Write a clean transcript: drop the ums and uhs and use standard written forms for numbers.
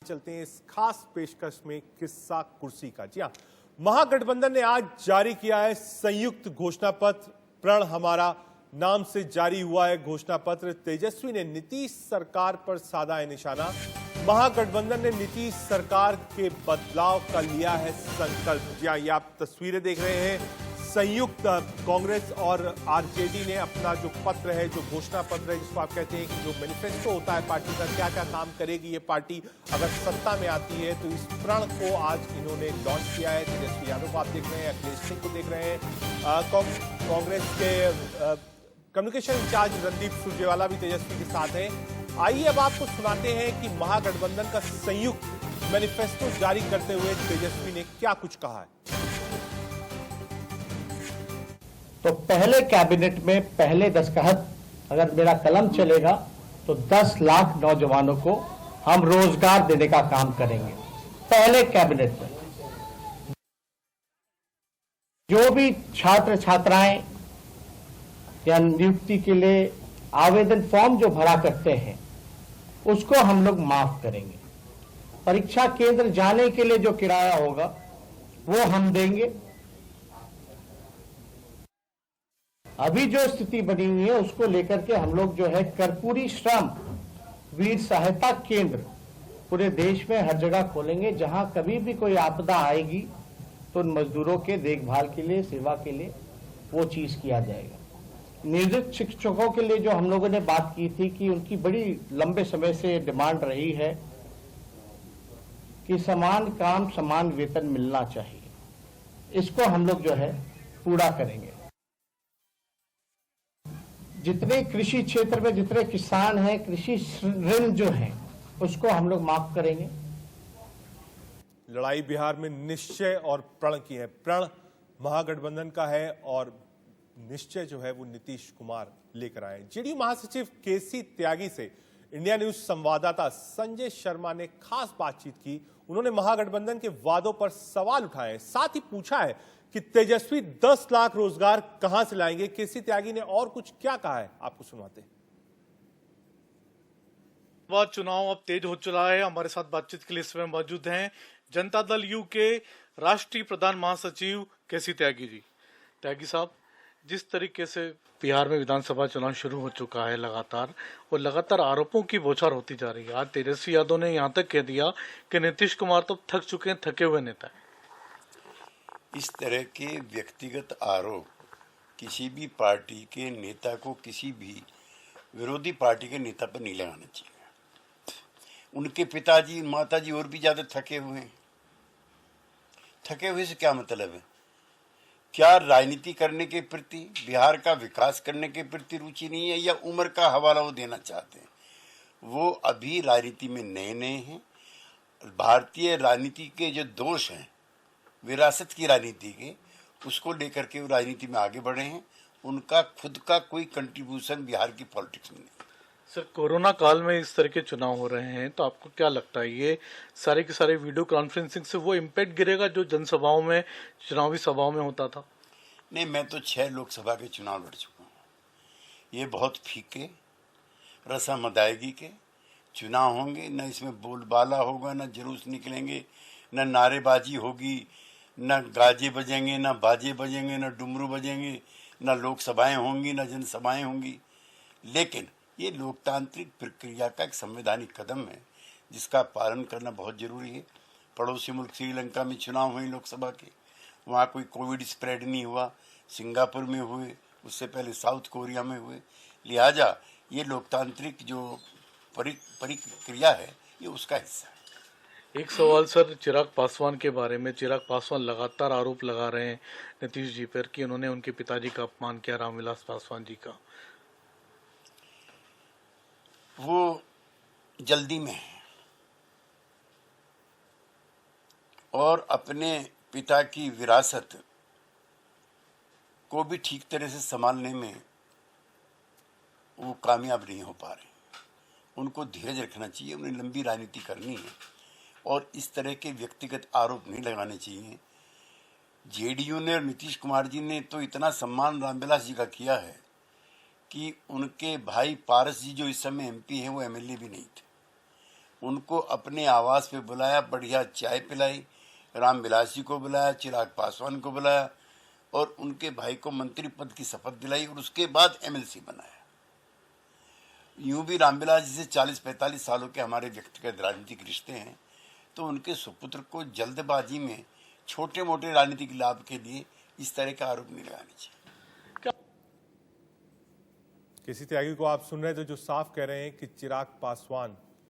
चलते हैं इस खास पेशकश में किस्सा कुर्सी का। जी हाँ, महागठबंधन ने आज जारी किया है संयुक्त घोषणा पत्र। प्रण हमारा नाम से जारी हुआ है घोषणा पत्र। तेजस्वी ने नीतीश सरकार पर साधा है निशाना। महागठबंधन ने नीतीश सरकार के बदलाव का लिया है संकल्प। जी हाँ, ये आप तस्वीरें देख रहे हैं। संयुक्त कांग्रेस और आरजेडी ने अपना जो पत्र है, जो घोषणा पत्र है, जिसको आप कहते हैं कि जो मैनिफेस्टो होता है पार्टी का, क्या क्या काम करेगी ये पार्टी अगर सत्ता में आती है, तो इस प्रण को आज इन्होंने लॉन्च किया है। तेजस्वी यादव को आप देख रहे हैं, अखिलेश सिंह को देख रहे हैं, कांग्रेस के कम्युनिकेशन इंचार्ज रणदीप सुरजेवाला भी तेजस्वी के साथ है। आइए अब आपको सुनाते हैं कि महागठबंधन का संयुक्त मैनिफेस्टो जारी करते हुए तेजस्वी ने क्या कुछ कहा है। तो पहले कैबिनेट में पहले दस्तखत अगर मेरा कलम चलेगा तो 10 लाख नौजवानों को हम रोजगार देने का काम करेंगे। पहले कैबिनेट में जो भी छात्र छात्राएं या नियुक्ति के लिए आवेदन फॉर्म जो भरा करते हैं उसको हम लोग माफ करेंगे। परीक्षा केंद्र जाने के लिए जो किराया होगा वो हम देंगे। अभी जो स्थिति बनी हुई है उसको लेकर के हम लोग जो है कर्पूरी श्रम वीर सहायता केंद्र पूरे देश में हर जगह खोलेंगे। जहां कभी भी कोई आपदा आएगी तो उन मजदूरों के देखभाल के लिए, सेवा के लिए वो चीज किया जाएगा। नियोजित शिक्षकों के लिए जो हम लोगों ने बात की थी कि उनकी बड़ी लंबे समय से डिमांड रही है कि समान काम समान वेतन मिलना चाहिए, इसको हम लोग जो है पूरा करेंगे। जितने कृषि क्षेत्र में जितने किसान हैं, कृषि ऋण जो है उसको हम लोग माफ करेंगे। लड़ाई बिहार में निश्चय और प्रण की है। प्रण महागठबंधन का है और निश्चय जो है वो नीतीश कुमार लेकर आए। जेडीयू महासचिव केसी त्यागी से इंडिया न्यूज संवाददाता संजय शर्मा ने खास बातचीत की। उन्होंने महागठबंधन के वादों पर सवाल उठाए, साथ ही पूछा है कि तेजस्वी 10 लाख रोजगार कहां से लाएंगे। केसी त्यागी ने और कुछ क्या कहा है, आपको सुनाते हैं। चुनाव अब तेज हो चुका है। हमारे साथ बातचीत के लिए इस समय मौजूद हैं जनता दल यू के राष्ट्रीय प्रधान महासचिव केसी त्यागी जी। त्यागी साहब, जिस तरीके से बिहार में विधानसभा चुनाव शुरू हो चुका है लगातार आरोपों की बौछार होती जा रही है। आज तेजस्वी यादव ने यहां तक कह दिया कि नीतीश कुमार तो थक चुके हैं, थके हुए नेता है। इस तरह के व्यक्तिगत आरोप किसी भी पार्टी के नेता को किसी भी विरोधी पार्टी के नेता पर नहीं लगाना चाहिए। उनके पिताजी माताजी और भी ज्यादा थके हुए हैं। थके हुए से क्या मतलब है? क्या राजनीति करने के प्रति, बिहार का विकास करने के प्रति रुचि नहीं है, या उम्र का हवाला वो देना चाहते हैं? वो अभी राजनीति में नए नए हैं। भारतीय राजनीति के जो दोष हैं, विरासत की राजनीति के, उसको लेकर के वो राजनीति में आगे बढ़े हैं। उनका खुद का कोई कंट्रीब्यूशन बिहार की पॉलिटिक्स में नहीं। सर, कोरोना काल में इस तरह के चुनाव हो रहे हैं तो आपको क्या लगता है ये सारे के सारे वीडियो कॉन्फ्रेंसिंग से वो इम्पैक्ट गिरेगा जो जनसभाओं में, चुनावी सभाओं में होता था? नहीं, मैं तो 6 लोकसभा के चुनाव लड़ चुका हूँ। ये बहुत फीके, रसम अदायगी के चुनाव होंगे। न इसमें बोलबाला होगा, न जुलूस निकलेंगे, न नारेबाजी होगी, न गाजे बजेंगे, न बाजे बजेंगे, न डुमरू बजेंगे, न लोकसभाएं होंगी, न जनसभाएं होंगी। लेकिन ये लोकतांत्रिक प्रक्रिया का एक संवैधानिक कदम है जिसका पालन करना बहुत जरूरी है। पड़ोसी मुल्क श्रीलंका में चुनाव हुए लोकसभा के, वहाँ कोई कोविड स्प्रेड नहीं हुआ। सिंगापुर में हुए, उससे पहले साउथ कोरिया में हुए। लिहाजा ये लोकतांत्रिक जो प्रक्रिया है ये उसका हिस्सा है। एक सवाल सर, चिराग पासवान के बारे में। चिराग पासवान लगातार आरोप लगा रहे हैं नीतीश जी पर कि उन्होंने उनके पिताजी का अपमान किया, रामविलास पासवान जी का। वो जल्दी में है और अपने पिता की विरासत को भी ठीक तरह से संभालने में वो कामयाब नहीं हो पा रहे। उनको धीरज रखना चाहिए, उन्हें लंबी राजनीति करनी है और इस तरह के व्यक्तिगत आरोप नहीं लगाने चाहिए। जेडीयू ने और नीतीश कुमार जी ने तो इतना सम्मान रामविलास जी का किया है कि उनके भाई पारस जी जो इस समय एमपी हैं वो एमएलए भी नहीं थे। उनको अपने आवास पे बुलाया, बढ़िया चाय पिलाई, रामविलास जी को बुलाया, चिराग पासवान को बुलाया और उनके भाई को मंत्री पद की शपथ दिलाई और उसके बाद एमएलसी बनाया। यूं भी रामविलास जी से 40-45 सालों के हमारे व्यक्तिगत राजनीतिक रिश्ते हैं, तो उनके सुपुत्र को जल्दबाजी में छोटे मोटे राजनीतिक लाभ के लिए इस तरह का आरोप नहीं लगाना चाहिए। केसी त्यागी को आप सुन रहे थे, जो साफ कह रहे हैं कि चिराग पासवान